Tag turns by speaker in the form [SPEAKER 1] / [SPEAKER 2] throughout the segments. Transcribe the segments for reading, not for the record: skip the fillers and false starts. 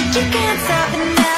[SPEAKER 1] You can't stop it now.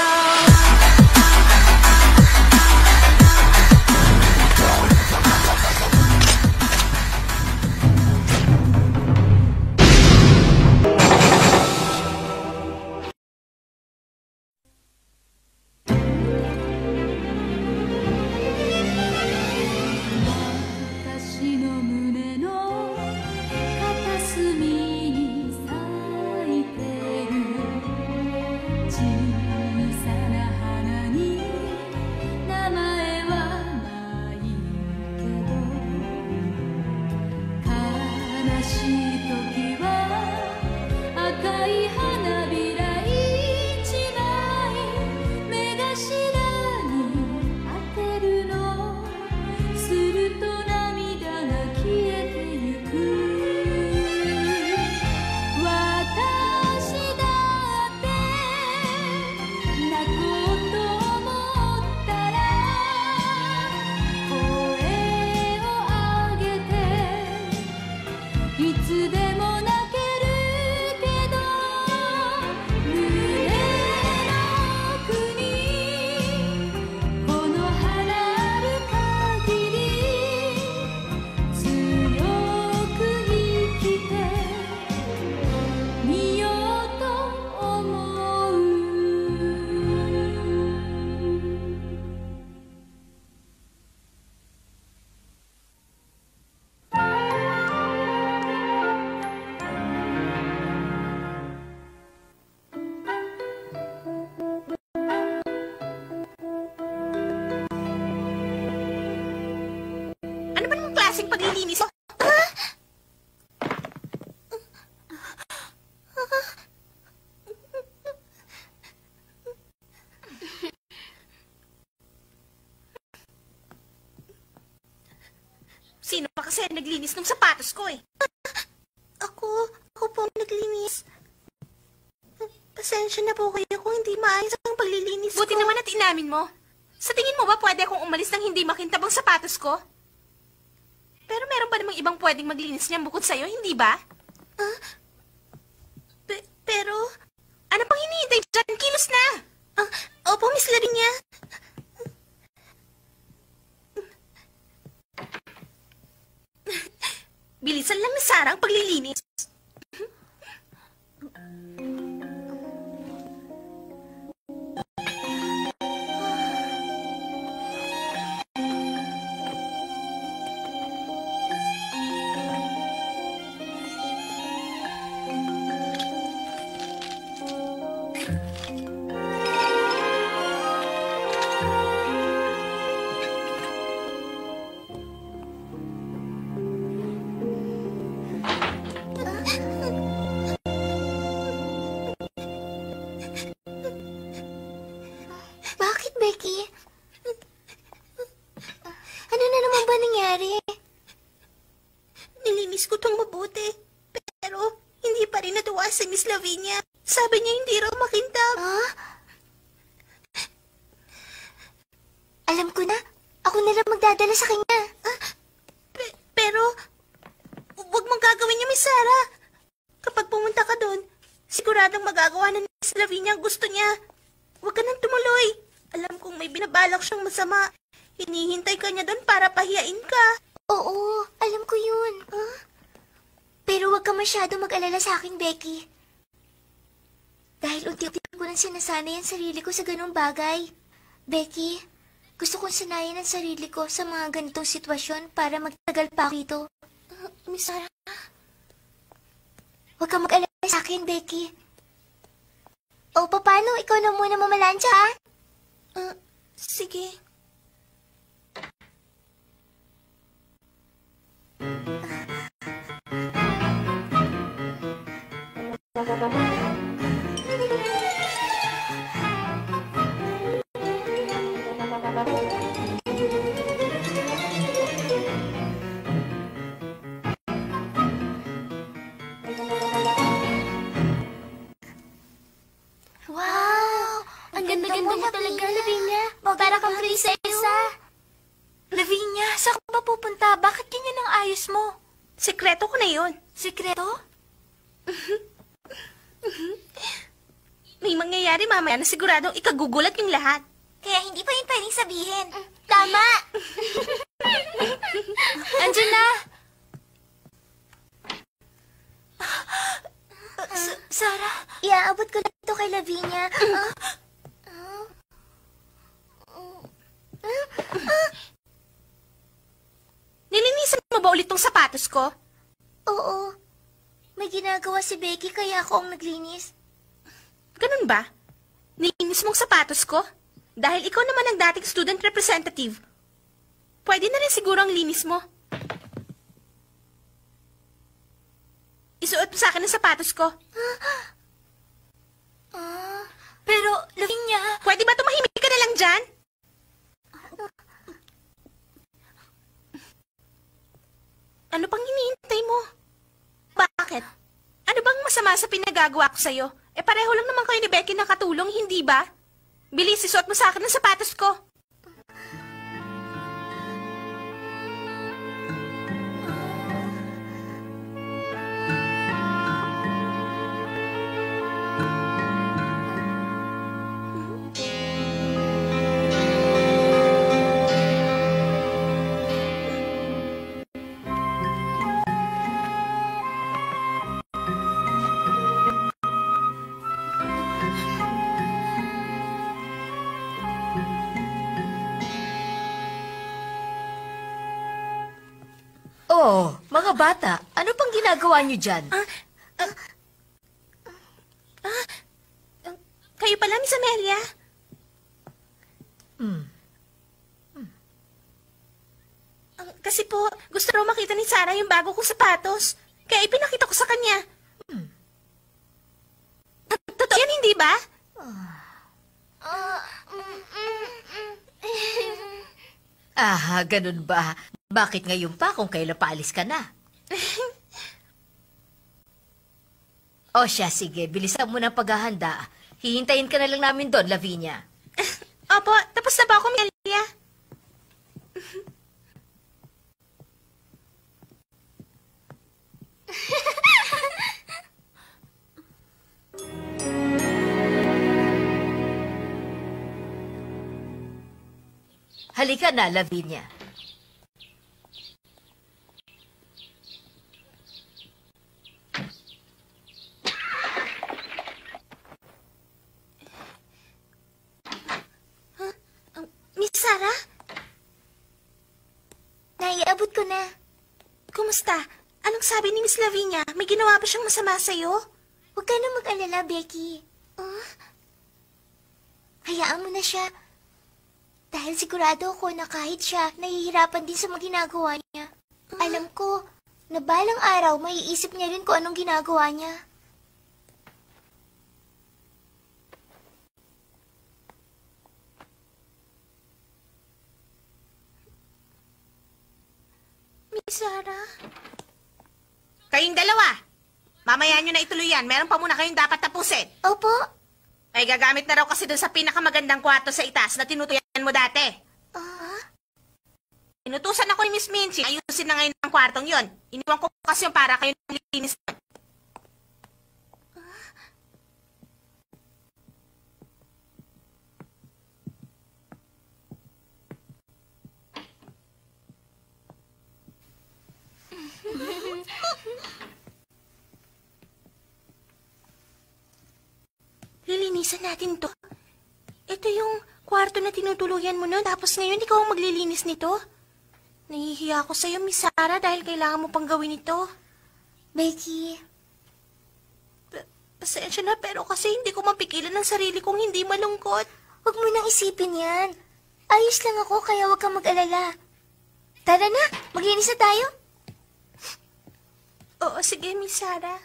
[SPEAKER 2] Paglilinis mo. Sino pa kasi naglinis ng sapatos ko eh? Ako po naglinis. Pasensya na po kayo kung hindi maayos ang paglilinis ko. Buti naman at inamin mo. Sa tingin mo ba pwede akong umalis ng hindi makintabang sapatos ko? Pero meron ba namang ibang pwedeng maglinis niyan bukod sa'yo, hindi ba? Pero... Ano pang hinihintay dyan? Kilos na! Opo, Miss Lavinia. Bilisan lang ni Sarah ang paglilinis.
[SPEAKER 3] Becky? Ano na naman ba nangyari?
[SPEAKER 2] Nilinis ko tong mabuti. Pero hindi pa rin natuwa si Miss Lavinia. Sabi niya hindi raw makintab.
[SPEAKER 3] Alam ko na. Ako na lang magdadala sa kanya.
[SPEAKER 2] Pero huwag mong gagawin niya, Miss Sarah. Kapag pumunta ka doon, siguradong magagawa na ni Miss Lavinia ang gusto niya. Huwag ka nang tumuloy. Alam kong may binabalak siyang masama. Hinihintay ka niya doon para pahiyain ka.
[SPEAKER 3] Oo, alam ko yun. Pero huwag ka masyado mag-alala sa akin, Becky. Dahil unti-unti ko nang sinasanay ang sarili ko sa ganung bagay. Becky, gusto kong sanayin ang sarili ko sa mga ganitong sitwasyon para magtagal pa ako dito.
[SPEAKER 2] Miss Sarah?
[SPEAKER 3] Huwag ka mag-alala sa akin, Becky. O, paano? Ikaw na muna mamalansya, ha?
[SPEAKER 2] Sige.
[SPEAKER 3] Wow! Ang ganda-ganda mo talaga, Lavinia. Para kang prinsesa.
[SPEAKER 4] Lavinia, saan ka ba pupunta? Bakit ganyan ang ayos mo?
[SPEAKER 2] Sekreto ko na yun.
[SPEAKER 4] Sekreto?
[SPEAKER 2] May mangyayari mamaya na siguradong ikagugulat yung lahat.
[SPEAKER 3] Kaya hindi pa yun pwedeng sabihin. Tama!
[SPEAKER 4] Andiyan na! Sarah?
[SPEAKER 3] Iaabot ko lang ito kay Lavinia.
[SPEAKER 2] Nilinisan mo ba ulit tong sapatos ko?
[SPEAKER 3] Oo. May ginagawa si Becky kaya ako ang naglinis.
[SPEAKER 2] Ganun ba? Nilinis mong sapatos ko? Dahil ikaw naman ang dating student representative. Pwede na rin siguro ang linis mo. Isuot mo sa akin ang sapatos ko.
[SPEAKER 4] Pero, Lavinia...
[SPEAKER 2] Pwede ba tumahimik ka na lang dyan? Ano pang hinihintay mo? Bakit? Ano bang masama sa pinagagawa ko sa'yo? Pareho lang naman kayo ni Becky na katulong, hindi ba? Bilis, isuot mo sa akin ang sapatos ko.
[SPEAKER 1] Oh, mga bata, ano pang ginagawa niyo dyan?
[SPEAKER 2] Kayo pala, Miss Amelia? Kasi po, gusto raw makita ni Sarah yung bago kong sapatos. Kaya ipinakita ko sa kanya. Totoo yan, hindi ba?
[SPEAKER 1] Ganun ba? Bakit ngayon pa kung kailan paalis ka na? O siya, sige, bilisan mo ng paghahanda. Hihintayin ka na lang namin doon, Lavinia.
[SPEAKER 2] Opo, tapos na ba ako, Amelia?
[SPEAKER 1] Halika na, Lavinia.
[SPEAKER 2] Miss Sarah?
[SPEAKER 3] Naiabot ko na.
[SPEAKER 2] Kumusta? Anong sabi ni Miss Lavinia? May ginawa ba siyang masama sa'yo?
[SPEAKER 3] Huwag ka na mag-alala, Becky. Hayaan mo na siya. Dahil sigurado ako na kahit siya, nahihirapan din sa mga ginagawa niya. Alam ko, na balang araw, maiisip niya rin kung anong ginagawa niya.
[SPEAKER 2] Miss Sarah? Kayong dalawa! Mamaya nyo na ituloy yan. Meron pa muna kayong dapat tapusin.
[SPEAKER 3] Opo.
[SPEAKER 2] Ay, gagamit na raw kasi doon sa pinakamagandang kwarto sa itaas na tinutuyan mo dati. Inutusan ako ni Miss Minchie. Ayusin na ngayon ang kwartong yon. Iniwan ko kasi yung para kayo nilinis. Lilinisan natin to. Ito yung kwarto na tinutuluyan mo noon, tapos ngayon ikaw ang maglilinis nito. Nahihiya ako sa'yo, Miss Sarah, dahil kailangan mo pang gawin ito.
[SPEAKER 3] Becky.
[SPEAKER 2] Pasensya na, pero kasi hindi ko mapigilan ang sarili kong hindi malungkot.
[SPEAKER 3] Huwag mo nang isipin yan. Ayos lang ako, kaya huwag kang mag-alala. Tara na, maglinis na tayo.
[SPEAKER 2] Oo, sige, Miss Sarah.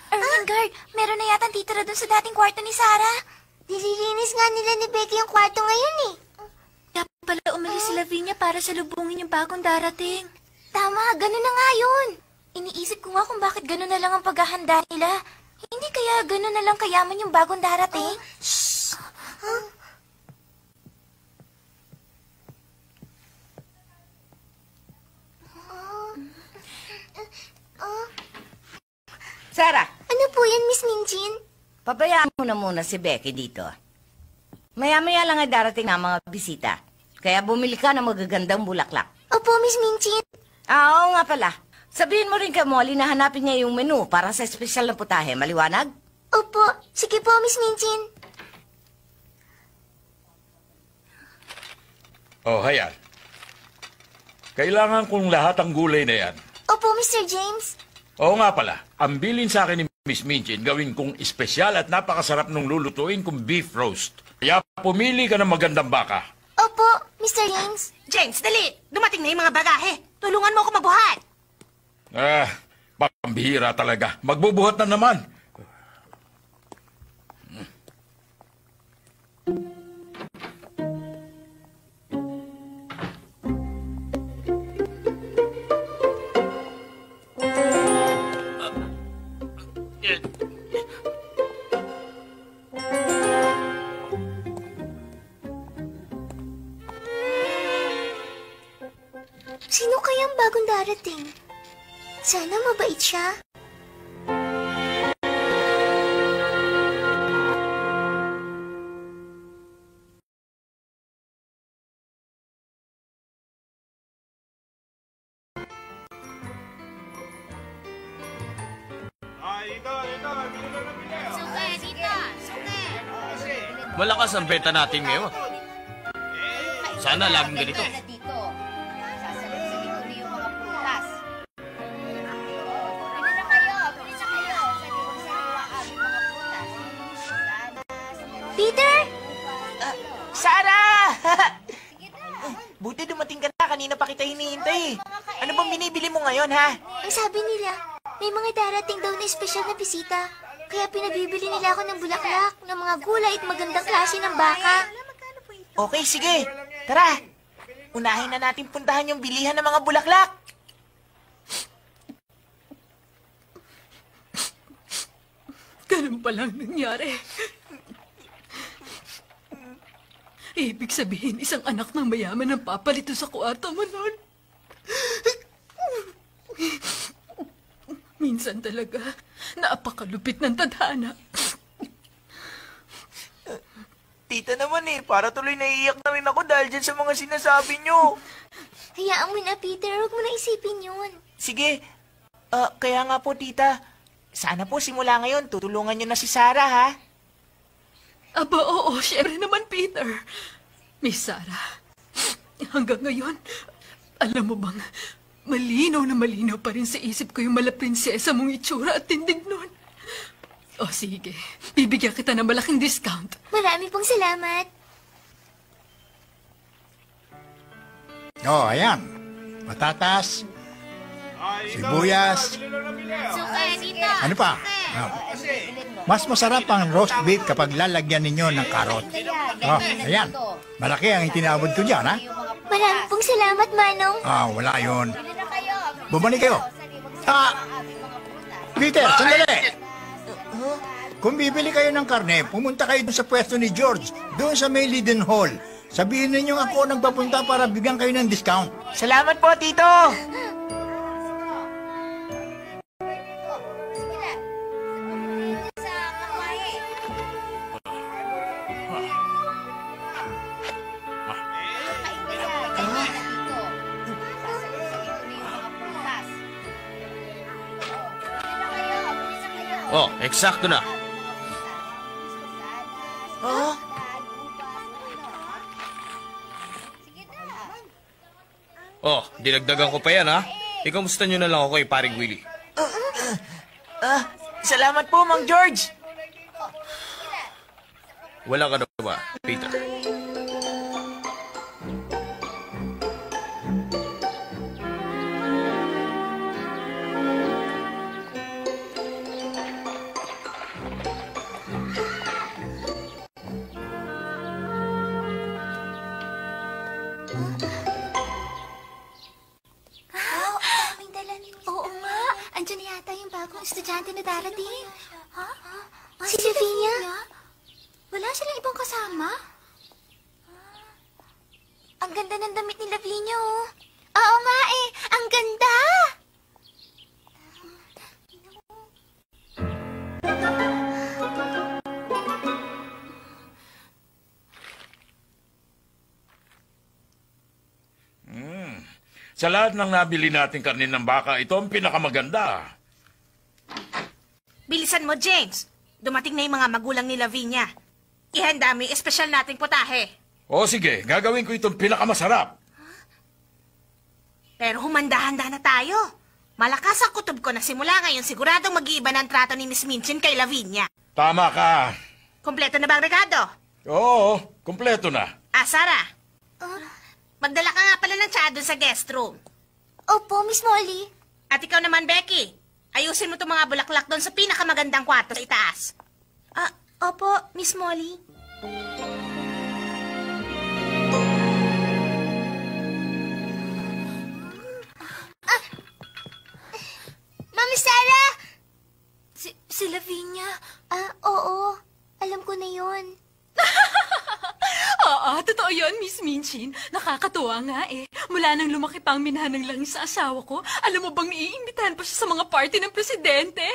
[SPEAKER 3] Ermengarde, meron na yatang titira dun sa dating kwarto ni Sarah. Nililinis nga nila ni Becky yung kwarto ngayon eh.
[SPEAKER 4] Kaya pala umalis si Lavinia para salubungin yung bagong darating.
[SPEAKER 3] Tama, ganun na nga yun. Iniisip ko nga kung bakit ganun na lang ang paghahanda nila. Hindi kaya ganun na lang kayaman yung bagong darating?
[SPEAKER 5] Sarah,
[SPEAKER 3] Ano po yan, Miss Minjin?
[SPEAKER 5] pabayaan mo na muna si Becky dito. Maya-maya lang ay darating ang mga bisita. Kaya bumili ka ng magagandang bulaklak.
[SPEAKER 3] Opo, Miss Minjin.
[SPEAKER 5] Oo nga pala. Sabihin mo rin kay Molly na hanapin niya yung menu para sa espesyal na putahe. Maliwanag?
[SPEAKER 3] Opo. Sige po, Miss Minjin.
[SPEAKER 6] Oh, hayan. Kailangan kong lahat ang gulay na yan.
[SPEAKER 3] Opo, Mr. James.
[SPEAKER 6] Oo nga pala, ang bilin sa akin ni Miss Minchin, gawin kong espesyal at napakasarap nung lulutuin kong beef roast. Kaya pumili ka ng magandang baka.
[SPEAKER 3] Opo, Mr. James.
[SPEAKER 2] James, dali! Dumating na yung mga bagahe. Tulungan mo ako mabuhat.
[SPEAKER 6] Pambihira talaga. Magbubuhat na naman.
[SPEAKER 3] Sino kayang bagong darating? Sana mabait siya.
[SPEAKER 7] Malakas ang benta natin ngayon. Sana laging ganito.
[SPEAKER 1] Dito. Sasalit-salit ko yung mga prutas. Bili na kayo. Sariwang-sariwa ang mga prutas.
[SPEAKER 3] Peter!
[SPEAKER 8] Sarah! Buti dumating ka na. Kanina pa kita hinihintay. Ano bang binibili mo ngayon, ha?
[SPEAKER 3] Ang sabi nila, may mga darating daw na espesyal na bisita. Kaya pinabibili nila ako ng bulaklak, ng mga gulay at magandang klase ng baka.
[SPEAKER 8] Okay, sige. Tara. Unahin na natin puntahan yung bilihan ng mga bulaklak.
[SPEAKER 9] Ganun palang nangyari. Ibig sabihin, isang anak ng mayaman ang papalito sa kwarto mo nun. Minsan talaga, napakalupit ng tadhana.
[SPEAKER 8] Tita naman para tuloy naiiyak na rin ako dahil dyan sa mga sinasabi nyo.
[SPEAKER 3] Hayaan mo na, Peter. Huwag mo na isipin yun.
[SPEAKER 8] Sige. Kaya nga po, tita. Sana po simula ngayon, tutulungan nyo na si Sarah, ha?
[SPEAKER 9] Aba, oo, syempre naman, Peter. Miss Sarah, hanggang ngayon, alam mo bang, malinaw na malinaw pa rin sa isip ko yung malaprinsesa mong itsura at tindig nun. O sige, bibigyan kita ng malaking discount.
[SPEAKER 3] Marami pong salamat.
[SPEAKER 10] Oh, ayan. Patatas, sibuyas. Ano pa? Ah. Mas masarap ang roast beef kapag lalagyan ninyo ng karot. Oh, ayan. Malaki ang itinabod ko dyan, ha?
[SPEAKER 3] Marami pong salamat, Manong.
[SPEAKER 10] Wala yun. Bumalik kayo. Peter, sandali. Kung bibili kayo ng karne, pumunta kayo dun sa pwesto ni George, doon sa may Liden Hall. Sabihin ninyo ako nagpapunta para bigyan kayo ng discount.
[SPEAKER 8] Salamat po, Tito!
[SPEAKER 7] Oh, eksakto na. Oh, dinagdagan ko pa yan, ha? Ikamusta nyo na lang ako kay paring Willie.
[SPEAKER 8] Salamat po, Mang George!
[SPEAKER 7] Wala ka na ba, Peter?
[SPEAKER 3] Oo nga. Andiyan na yata yung bagong estudyante na darating. Ha? Si Lavinia? Wala silang ibang kasama? Ang ganda ng damit ni Lavinia, oh. Oo nga eh. Ang ganda!
[SPEAKER 6] Sa lahat ng nabili nating karne ng baka, ito ang pinakamaganda.
[SPEAKER 2] Bilisan mo, James. Dumating na yung mga magulang ni Lavinia. Ihanda mo yung espesyal nating putahe.
[SPEAKER 6] O sige, gagawin ko itong pinakamasarap.
[SPEAKER 2] Pero humanda-handa na tayo. Malakas ang kutob ko na simula ngayon siguradong mag-iiba ng trato ni Miss Minchin kay Lavinia.
[SPEAKER 6] Tama ka.
[SPEAKER 2] Kompleto na ba ang regalo?
[SPEAKER 6] Oo, kumpleto na.
[SPEAKER 2] Sarah. Magdala ka nga pala ng tsa doon sa guest room.
[SPEAKER 3] Opo, Miss Molly.
[SPEAKER 2] At ikaw naman, Becky. Ayusin mo itong mga bulaklak doon sa pinakamagandang kwarto sa itaas.
[SPEAKER 3] Opo, Miss Molly. Mami Sarah!
[SPEAKER 4] Si Lavinia.
[SPEAKER 3] Oo. Alam ko na yun.
[SPEAKER 9] Oo, totoo yun, Miss Minchin. Nakakatuwa nga eh. Mula nang lumaki pa ang minahan ng langis sa asawa ko, alam mo bang iimbitahan pa siya sa mga party ng presidente?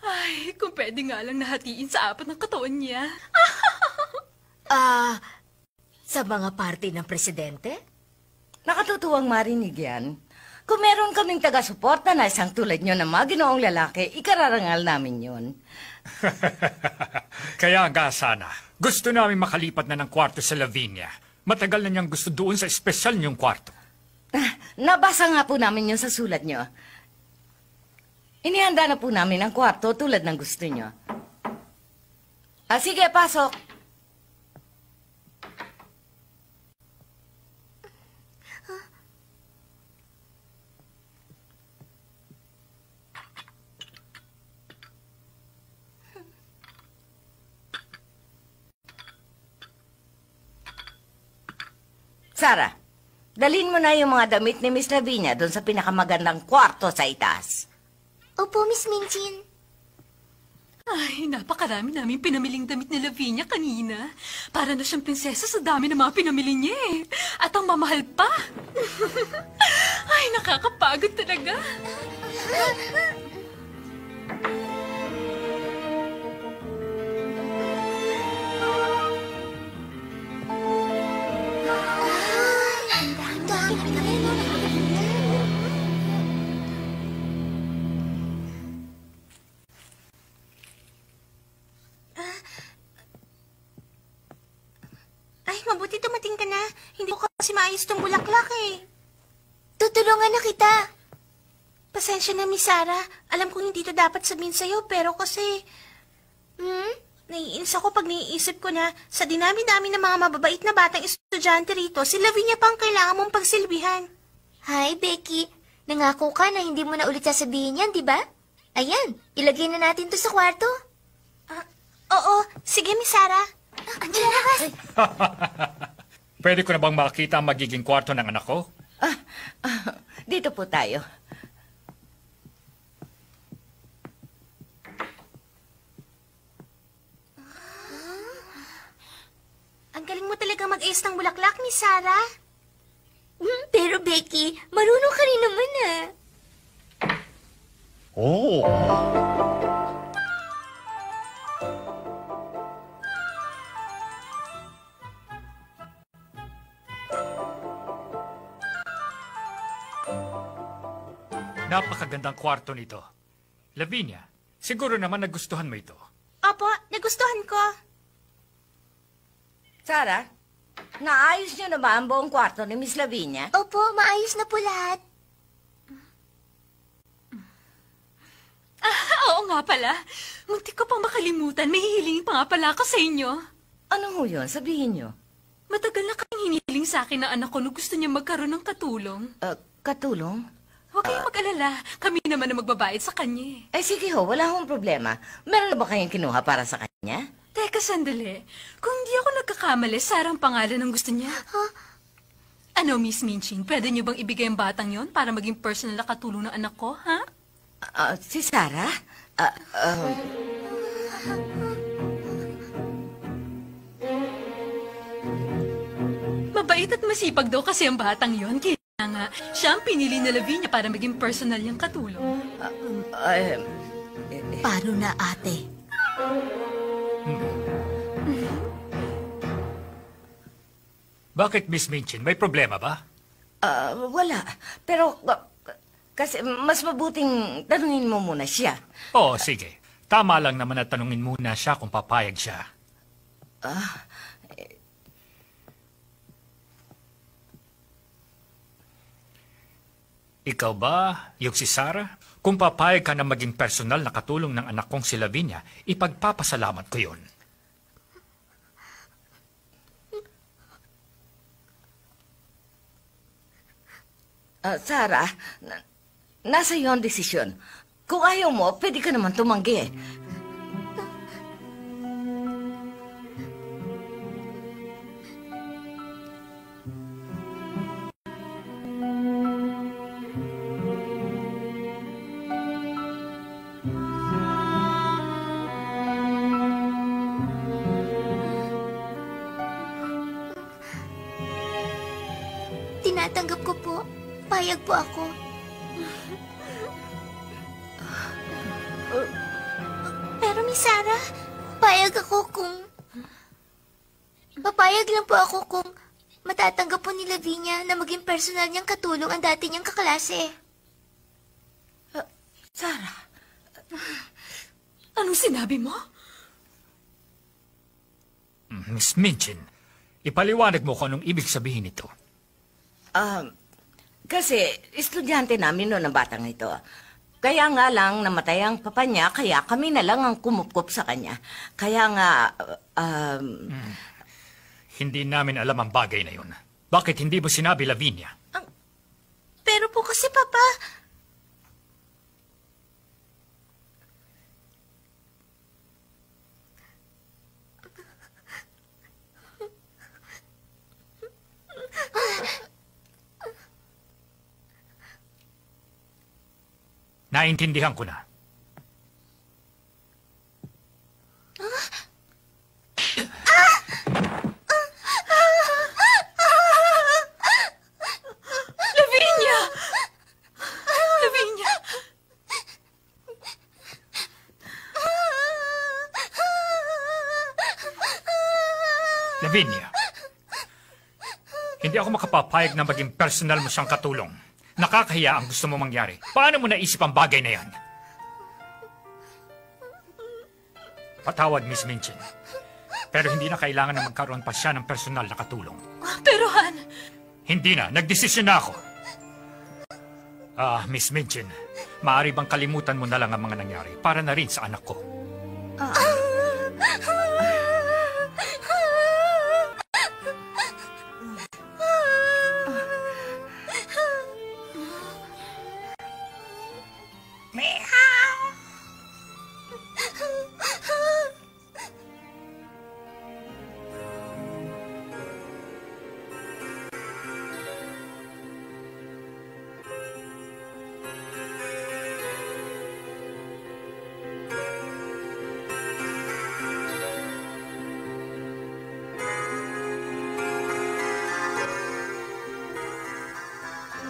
[SPEAKER 9] Ay, kung pwede nga lang nahatiin sa apat ng katawan niya.
[SPEAKER 1] Sa mga party ng presidente?
[SPEAKER 5] Nakatutuwang marinig yan. Kung meron kaming taga-suporta na isang tulad nyo na mga ginoong lalaki, ikararangal namin yun.
[SPEAKER 11] Kaya nga sana, gusto namin makalipat na ng kwarto sa Lavinia. Matagal na niyang gusto doon sa espesyal niyong kwarto.
[SPEAKER 5] Nabasa nga po namin yun sa sulat nyo. Inihanda na po namin ang kwarto tulad ng gusto nyo. Sige, pasok. Sarah, dalhin mo na yung mga damit ni Miss Lavinia doon sa pinakamagandang kwarto sa itaas.
[SPEAKER 3] Opo, Miss Minchin.
[SPEAKER 9] Ay, napakarami namin pinamiling damit ni Lavinia kanina. Para na siyang prinsesa sa dami ng mga pinamili niya eh. At ang mamahal pa. Ay, nakakapagod talaga.
[SPEAKER 2] Ay, mabuti dumating ka na. Hindi ko kasi maayos tong bulaklak eh.
[SPEAKER 3] Tutulungan na kita.
[SPEAKER 2] Pasensya na, Miss Sarah. Alam kong hindi to dapat sabihin sa'yo, pero kasi... Naiinis ako pag naiisip ko na sa dinami-dami ng mga mababait na batang estudyante rito, si Lavinia pang kailangan mong pagsilbihan.
[SPEAKER 3] Hi, Becky. Nangako ka na hindi mo na ulit sasabihin yan, di ba? Ayan, ilagay na natin to sa kwarto.
[SPEAKER 2] Oo, sige, Miss Sarah.
[SPEAKER 3] Andiyan na ka.
[SPEAKER 11] Pwede ko na bang makita ang magiging kwarto ng anak ko?
[SPEAKER 5] Dito po tayo.
[SPEAKER 2] Ang galing mo talaga mag-ayos ng bulaklak, Miss Sarah.
[SPEAKER 3] Pero Becky, marunong ka rin naman ah.
[SPEAKER 10] Oh.
[SPEAKER 11] Napakagandang kwarto nito. Lavinia, siguro naman nagustuhan mo ito.
[SPEAKER 2] Opo, nagustuhan ko.
[SPEAKER 5] Sarah, naayos niyo na ba ang buong kwarto ni Miss Lavinia?
[SPEAKER 3] Opo, maayos na po lahat.
[SPEAKER 9] Oo nga pala. Muntik ko pang makalimutan. May hihilingin pa nga pala ako sa inyo.
[SPEAKER 5] Ano ho yun? Sabihin niyo.
[SPEAKER 9] Matagal na kayong hinihiling sa akin na anak ko na gusto niya magkaroon ng katulong.
[SPEAKER 5] Katulong?
[SPEAKER 9] Huwag kayong mag-alala. Kami naman na magbabayad sa kanya.
[SPEAKER 5] Ay sige ho, wala hong problema. Meron na ba kayong kinuha para sa kanya?
[SPEAKER 9] Teka, sandali. Kung hindi ako nagkakamali, Sarah ang pangalan ng gusto niya. Ano, Miss Minchin? Pwede niyo bang ibigay ang batang yon para maging personal na katulong ng anak ko, ha?
[SPEAKER 5] Si Sarah?
[SPEAKER 9] Mabait at masipag daw kasi ang batang yon. Kaya nga, siya ang pinili na Lavinia para maging personal niyang katulong.
[SPEAKER 1] Paano na, ate?
[SPEAKER 11] Bakit, Miss Minchin? May problema ba?
[SPEAKER 5] Wala. Pero, kasi mas mabuting tanungin mo muna siya.
[SPEAKER 11] Oo, sige. Tama lang naman na tanungin muna siya kung papayag siya. Ikaw ba, yung si Sarah? Kung papayag ka na maging personal na katulong ng anak kong si Lavinia, ipagpapasalamat ko yun.
[SPEAKER 5] Sarah, nasa iyo ang desisyon. Kung ayaw mo, pwede ka naman tumanggi.
[SPEAKER 3] Tinatanggap ko po. Payag po ako. Pero Miss Sarah, payag ako kung... Papayag lang po ako kung matatanggap po ni Lavinia na maging personal niyang katulong ang dati niyang kaklase.
[SPEAKER 5] Sarah,
[SPEAKER 9] Anong sinabi mo?
[SPEAKER 11] Miss Minchin, ipaliwanag mo kung anong ibig sabihin nito.
[SPEAKER 5] Kasi estudyante namin noon ang batang ito. Kaya nga lang namatay ang papa niya, kaya kami na lang ang kumupkup sa kanya. Kaya nga,
[SPEAKER 11] Hindi namin alam ang bagay na yun. Bakit hindi mo sinabi, Lavinia?
[SPEAKER 2] Pero po kasi, Papa...
[SPEAKER 11] Naintindihan ko na.
[SPEAKER 9] Lavinia! Lavinia!
[SPEAKER 11] Lavinia, hindi ako makapapayag na maging personal mo siyang katulong. Nakakahiya ang gusto mo mangyari. Paano mo naisip ang bagay na yan? Patawad, Miss Minchin. Pero hindi na kailangan na magkaroon pa siya ng personal na katulong.
[SPEAKER 9] Pero Han...
[SPEAKER 11] Hindi na. Nagdesisyon na ako. Miss Minchin, maaari bang kalimutan mo na lang ang mga nangyari para na rin sa anak ko?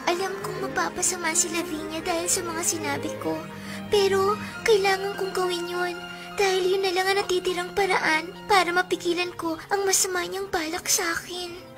[SPEAKER 3] Alam kong mapapasama si Lavinia dahil sa mga sinabi ko. Pero kailangan kong gawin yun. Dahil yun na lang ang natitirang paraan para mapigilan ko ang masama niyang balak sa akin.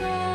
[SPEAKER 12] ka.